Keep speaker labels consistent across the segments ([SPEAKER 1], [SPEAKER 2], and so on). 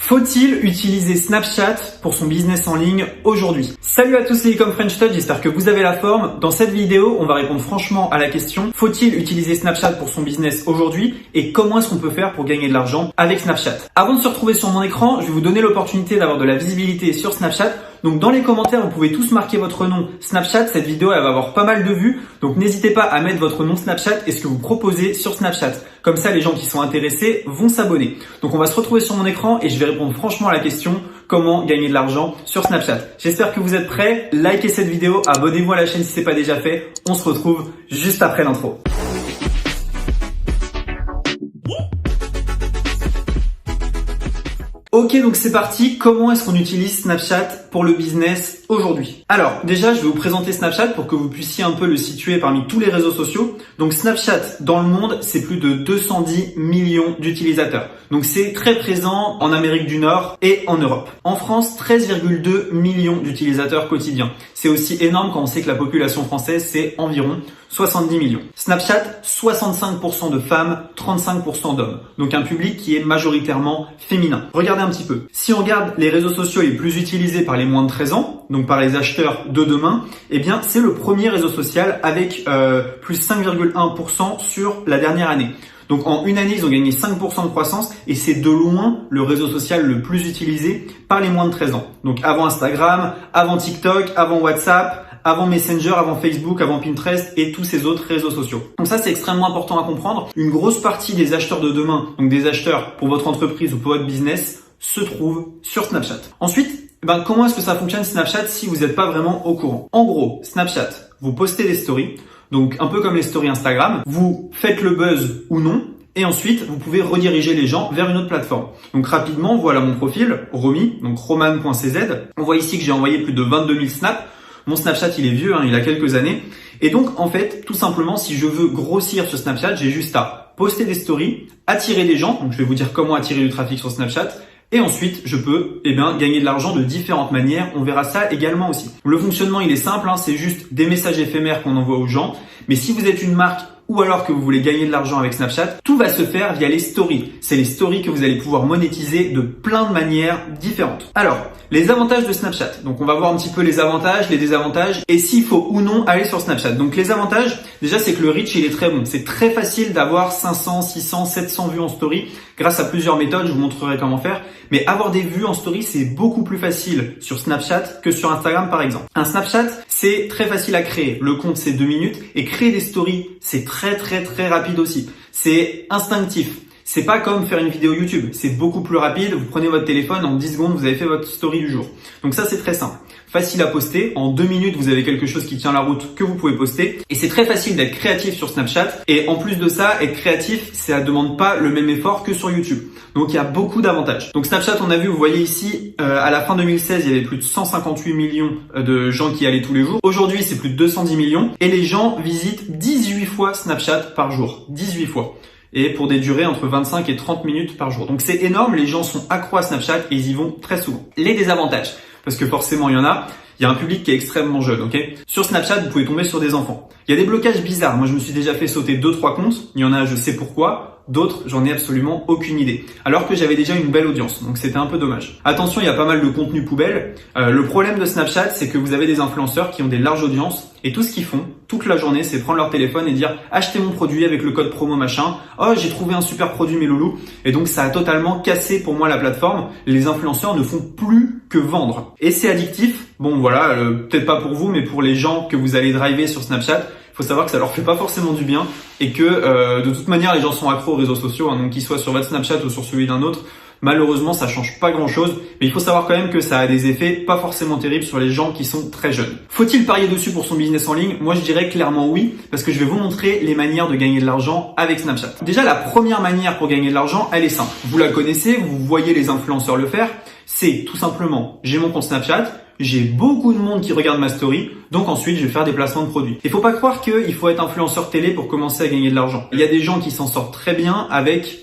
[SPEAKER 1] Faut-il utiliser Snapchat pour son business en ligne aujourd'hui? Salut à tous, c'est Ecom French Touch, j'espère que vous avez la forme. Dans cette vidéo, on va répondre franchement à la question: faut-il utiliser Snapchat pour son business aujourd'hui et comment est-ce qu'on peut faire pour gagner de l'argent avec Snapchat? Avant de se retrouver sur mon écran, je vais vous donner l'opportunité d'avoir de la visibilité sur Snapchat. Donc dans les commentaires, vous pouvez tous marquer votre nom Snapchat. Cette vidéo, elle va avoir pas mal de vues. Donc n'hésitez pas à mettre votre nom Snapchat et ce que vous proposez sur Snapchat. Comme ça, les gens qui sont intéressés vont s'abonner. Donc on va se retrouver sur mon écran et je vais répondre franchement à la question: comment gagner de l'argent sur Snapchat? J'espère que vous êtes prêts. Likez cette vidéo, abonnez-vous à la chaîne si ce n'est pas déjà fait. On se retrouve juste après l'intro. Ok, donc c'est parti. Comment est-ce qu'on utilise Snapchat pour le business aujourd'hui? Alors, déjà, je vais vous présenter Snapchat pour que vous puissiez un peu le situer parmi tous les réseaux sociaux. Donc, Snapchat, dans le monde, c'est plus de 210 millions d'utilisateurs. Donc, c'est très présent en Amérique du Nord et en Europe. En France, 13,2 millions d'utilisateurs quotidiens. C'est aussi énorme quand on sait que la population française, c'est environ 70 millions. Snapchat, 65% de femmes, 35% d'hommes. Donc un public qui est majoritairement féminin. Regardez un petit peu. Si on regarde les réseaux sociaux les plus utilisés par les moins de 13 ans, donc par les acheteurs de demain, eh bien c'est le premier réseau social avec plus 5,1% sur la dernière année. Donc en une année, ils ont gagné 5% de croissance et c'est de loin le réseau social le plus utilisé par les moins de 13 ans. Donc avant Instagram, avant TikTok, avant WhatsApp, avant Messenger, avant Facebook, avant Pinterest et tous ces autres réseaux sociaux. Donc ça, c'est extrêmement important à comprendre. Une grosse partie des acheteurs de demain, donc des acheteurs pour votre entreprise ou pour votre business, se trouvent sur Snapchat. Ensuite, comment est-ce que ça fonctionne Snapchat si vous n'êtes pas vraiment au courant? En gros, Snapchat, vous postez des stories, donc un peu comme les stories Instagram, vous faites le buzz ou non, et ensuite, vous pouvez rediriger les gens vers une autre plateforme. Donc rapidement, voilà mon profil, Romy, donc roman.cz. On voit ici que j'ai envoyé plus de 22 000 snaps. Mon Snapchat, il est vieux, il a quelques années. Et donc, en fait, tout simplement, si je veux grossir sur Snapchat, j'ai juste à poster des stories, attirer des gens. Donc, je vais vous dire comment attirer du trafic sur Snapchat. Et ensuite, je peux gagner de l'argent de différentes manières. On verra ça également aussi. Le fonctionnement, il est simple. C'est juste des messages éphémères qu'on envoie aux gens. Mais si vous êtes une marque ou alors que vous voulez gagner de l'argent avec Snapchat, tout va se faire via les stories. C'est les stories que vous allez pouvoir monétiser de plein de manières différentes. Alors, les avantages de Snapchat. Donc, on va voir un petit peu les avantages, les désavantages et s'il faut ou non aller sur Snapchat. Donc, les avantages, déjà, c'est que le reach, il est très bon. C'est très facile d'avoir 500, 600, 700 vues en story grâce à plusieurs méthodes. Je vous montrerai comment faire. Mais avoir des vues en story, c'est beaucoup plus facile sur Snapchat que sur Instagram, par exemple. Un Snapchat, c'est très facile à créer. Le compte, c'est 2 minutes et créer des stories, c'est très rapide aussi. C'est instinctif. C'est pas comme faire une vidéo YouTube. C'est beaucoup plus rapide. Vous prenez votre téléphone, en 10 secondes, vous avez fait votre story du jour. Donc ça, c'est très simple. Facile à poster. En 2 minutes, vous avez quelque chose qui tient la route que vous pouvez poster. Et c'est très facile d'être créatif sur Snapchat. Et en plus de ça, être créatif, ça ne demande pas le même effort que sur YouTube. Donc il y a beaucoup d'avantages. Donc Snapchat, on a vu, vous voyez ici, à la fin 2016, il y avait plus de 158 millions de gens qui allaient tous les jours. Aujourd'hui, c'est plus de 210 millions. Et les gens visitent 18 fois Snapchat par jour. 18 fois. Et pour des durées entre 25 et 30 minutes par jour. Donc c'est énorme, les gens sont accros à Snapchat et ils y vont très souvent. Les désavantages, parce que forcément il y en a, il y a un public qui est extrêmement jeune, ok? Sur Snapchat, vous pouvez tomber sur des enfants. Il y a des blocages bizarres. Moi, je me suis déjà fait sauter 2-3 comptes. Il y en a, je sais pourquoi. D'autres, j'en ai absolument aucune idée. Alors que j'avais déjà une belle audience. Donc, c'était un peu dommage. Attention, il y a pas mal de contenu poubelle. Le problème de Snapchat, c'est que vous avez des influenceurs qui ont des larges audiences. Et tout ce qu'ils font, toute la journée, c'est prendre leur téléphone et dire « Achetez mon produit avec le code promo machin. Oh, j'ai trouvé un super produit, mes loulous. » Et donc, ça a totalement cassé pour moi la plateforme. Les influenceurs ne font plus que vendre. Et c'est addictif. Bon, voilà, peut-être pas pour vous, mais pour les gens que vous allez driver sur Snapchat, il faut savoir que ça leur fait pas forcément du bien et que de toute manière, les gens sont accros aux réseaux sociaux, donc qu'ils soient sur votre Snapchat ou sur celui d'un autre. Malheureusement, ça change pas grand-chose, mais il faut savoir quand même que ça a des effets pas forcément terribles sur les gens qui sont très jeunes. Faut-il parier dessus pour son business en ligne? Moi, je dirais clairement oui, parce que je vais vous montrer les manières de gagner de l'argent avec Snapchat. Déjà, la première manière pour gagner de l'argent, elle est simple. Vous la connaissez, vous voyez les influenceurs le faire. C'est tout simplement, j'ai mon compte Snapchat, j'ai beaucoup de monde qui regarde ma story, donc ensuite je vais faire des placements de produits. Il faut pas croire qu'il faut être influenceur télé pour commencer à gagner de l'argent. Il y a des gens qui s'en sortent très bien avec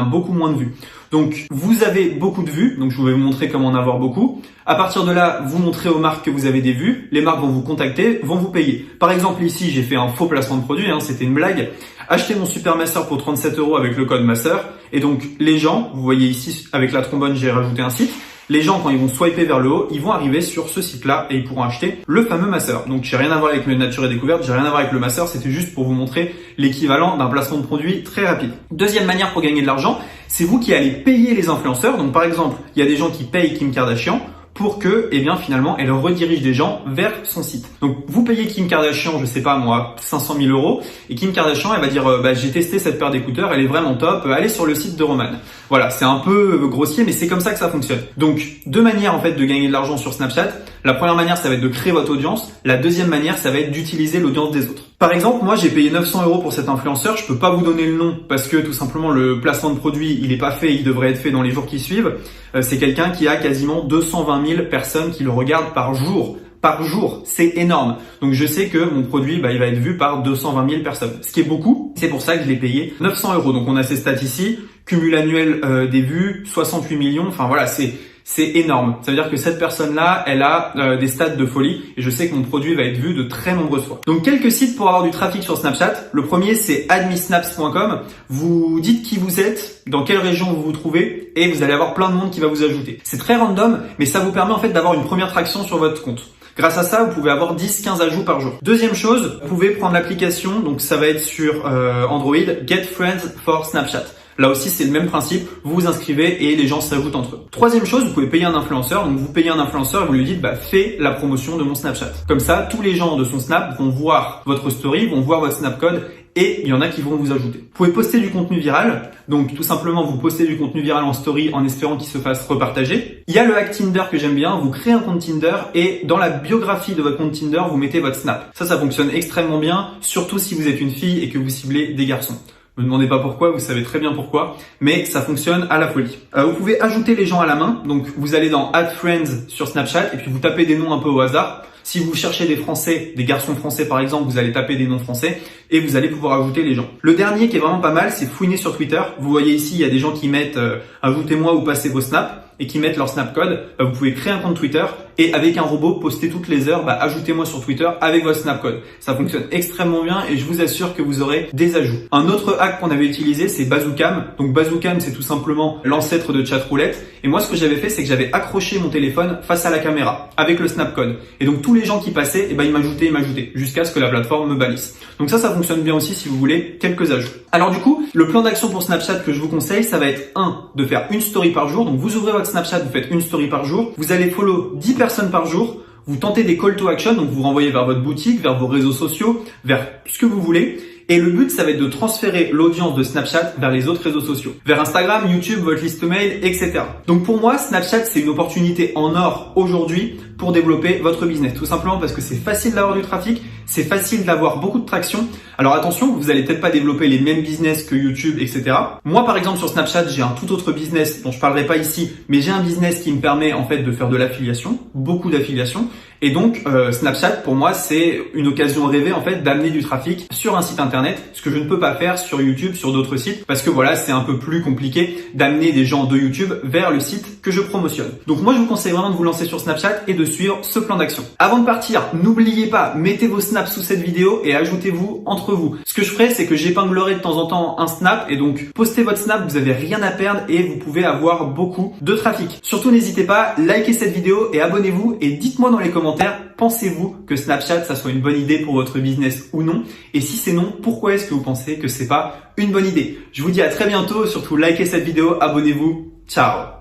[SPEAKER 1] beaucoup moins de vues. Donc vous avez beaucoup de vues, donc je vais vous montrer comment en avoir beaucoup. À partir de là, vous montrez aux marques que vous avez des vues, les marques vont vous contacter, vont vous payer. Par exemple ici, j'ai fait un faux placement de produit, c'était une blague. Achetez mon super masseur pour 37 € avec le code masseur. Et donc les gens, vous voyez ici avec la trombone, j'ai rajouté un site. Les gens, quand ils vont swiper vers le haut, ils vont arriver sur ce site-là et ils pourront acheter le fameux masseur. Donc, j'ai rien à voir avec le Nature et Découverte, j'ai rien à voir avec le masseur, c'était juste pour vous montrer l'équivalent d'un placement de produit très rapide. Deuxième manière pour gagner de l'argent, c'est vous qui allez payer les influenceurs. Donc, par exemple, il y a des gens qui payent Kim Kardashian pour que, finalement, elle redirige des gens vers son site. Donc, vous payez Kim Kardashian, je sais pas moi, 500 000 €, et Kim Kardashian, elle va dire, j'ai testé cette paire d'écouteurs, elle est vraiment top, allez sur le site de Roman. Voilà, c'est un peu grossier, mais c'est comme ça que ça fonctionne. Donc, deux manières, en fait, de gagner de l'argent sur Snapchat. La première manière, ça va être de créer votre audience. La deuxième manière, ça va être d'utiliser l'audience des autres. Par exemple, moi, j'ai payé 900 € pour cet influenceur. Je peux pas vous donner le nom parce que, tout simplement, le placement de produit, il est pas fait, il devrait être fait dans les jours qui suivent. C'est quelqu'un qui a quasiment 220 000 personnes qui le regardent par jour. Par jour, c'est énorme. Donc je sais que mon produit, il va être vu par 220 000 personnes. Ce qui est beaucoup, c'est pour ça que je l'ai payé 900 €. Donc on a ces stats ici, cumul annuel des vues, 68 millions. Enfin voilà, c'est énorme. Ça veut dire que cette personne-là, elle a des stats de folie et je sais que mon produit va être vu de très nombreuses fois. Donc quelques sites pour avoir du trafic sur Snapchat. Le premier, c'est admisnaps.com. Vous dites qui vous êtes, dans quelle région vous vous trouvez et vous allez avoir plein de monde qui va vous ajouter. C'est très random, mais ça vous permet en fait d'avoir une première traction sur votre compte. Grâce à ça, vous pouvez avoir 10-15 ajouts par jour. Deuxième chose, vous pouvez prendre l'application, donc ça va être sur Android, Get Friends for Snapchat. Là aussi, c'est le même principe. Vous vous inscrivez et les gens s'ajoutent entre eux. Troisième chose, vous pouvez payer un influenceur. Donc, vous payez un influenceur et vous lui dites, fais la promotion de mon Snapchat. Comme ça, tous les gens de son Snap vont voir votre story, vont voir votre Snap code et il y en a qui vont vous ajouter. Vous pouvez poster du contenu viral. Donc, tout simplement, vous postez du contenu viral en story en espérant qu'il se fasse repartager. Il y a le hack Tinder que j'aime bien. Vous créez un compte Tinder et dans la biographie de votre compte Tinder, vous mettez votre Snap. Ça fonctionne extrêmement bien, surtout si vous êtes une fille et que vous ciblez des garçons. Ne me demandez pas pourquoi, vous savez très bien pourquoi, mais ça fonctionne à la folie. Vous pouvez ajouter les gens à la main, donc vous allez dans Add Friends sur Snapchat et puis vous tapez des noms un peu au hasard. Si vous cherchez des Français, des garçons français par exemple, vous allez taper des noms français et vous allez pouvoir ajouter les gens. Le dernier qui est vraiment pas mal, c'est fouiner sur Twitter. Vous voyez ici, il y a des gens qui mettent ajoutez-moi ou passez vos snaps et qui mettent leur snap code. Vous pouvez créer un compte Twitter et avec un robot poster toutes les heures, ajoutez-moi sur Twitter avec votre snap code. Ça fonctionne extrêmement bien et je vous assure que vous aurez des ajouts. Un autre hack qu'on avait utilisé, c'est Bazoocam. Donc Bazoocam, c'est tout simplement l'ancêtre de Chatroulette. Et moi, ce que j'avais fait, c'est que j'avais accroché mon téléphone face à la caméra avec le snap code. Et donc tous les gens qui passaient, ils m'ajoutaient jusqu'à ce que la plateforme me bannisse. Donc ça fonctionne bien aussi si vous voulez quelques ajouts. Alors du coup, le plan d'action pour Snapchat que je vous conseille, ça va être de faire une story par jour. Donc vous ouvrez votre Snapchat, vous faites une story par jour. Vous allez follow 10 personnes par jour. Vous tentez des call to action, donc vous renvoyez vers votre boutique, vers vos réseaux sociaux, vers ce que vous voulez. Et le but, ça va être de transférer l'audience de Snapchat vers les autres réseaux sociaux. Vers Instagram, YouTube, votre liste mail, etc. Donc pour moi, Snapchat, c'est une opportunité en or aujourd'hui pour développer votre business. Tout simplement parce que c'est facile d'avoir du trafic, c'est facile d'avoir beaucoup de traction. Alors attention, vous allez peut-être pas développer les mêmes business que YouTube, etc. Moi, par exemple, sur Snapchat, j'ai un tout autre business dont je parlerai pas ici, mais j'ai un business qui me permet en fait de faire de l'affiliation, beaucoup d'affiliation. Et donc, Snapchat, pour moi, c'est une occasion rêvée en fait d'amener du trafic sur un site internet, ce que je ne peux pas faire sur YouTube, sur d'autres sites, parce que voilà, c'est un peu plus compliqué d'amener des gens de YouTube vers le site que je promotionne. Donc moi, je vous conseille vraiment de vous lancer sur Snapchat et de suivre ce plan d'action. Avant de partir, n'oubliez pas, mettez vos snaps sous cette vidéo et ajoutez-vous entre vous. Ce que je ferai, c'est que j'épinglerai de temps en temps un snap et donc postez votre snap, vous avez rien à perdre et vous pouvez avoir beaucoup de trafic. Surtout, n'hésitez pas, likez cette vidéo et abonnez-vous et dites-moi dans les commentaires, pensez-vous que Snapchat, ça soit une bonne idée pour votre business ou non? Et si c'est non, pourquoi est-ce que vous pensez que c'est pas une bonne idée? Je vous dis à très bientôt, surtout likez cette vidéo, abonnez-vous, ciao!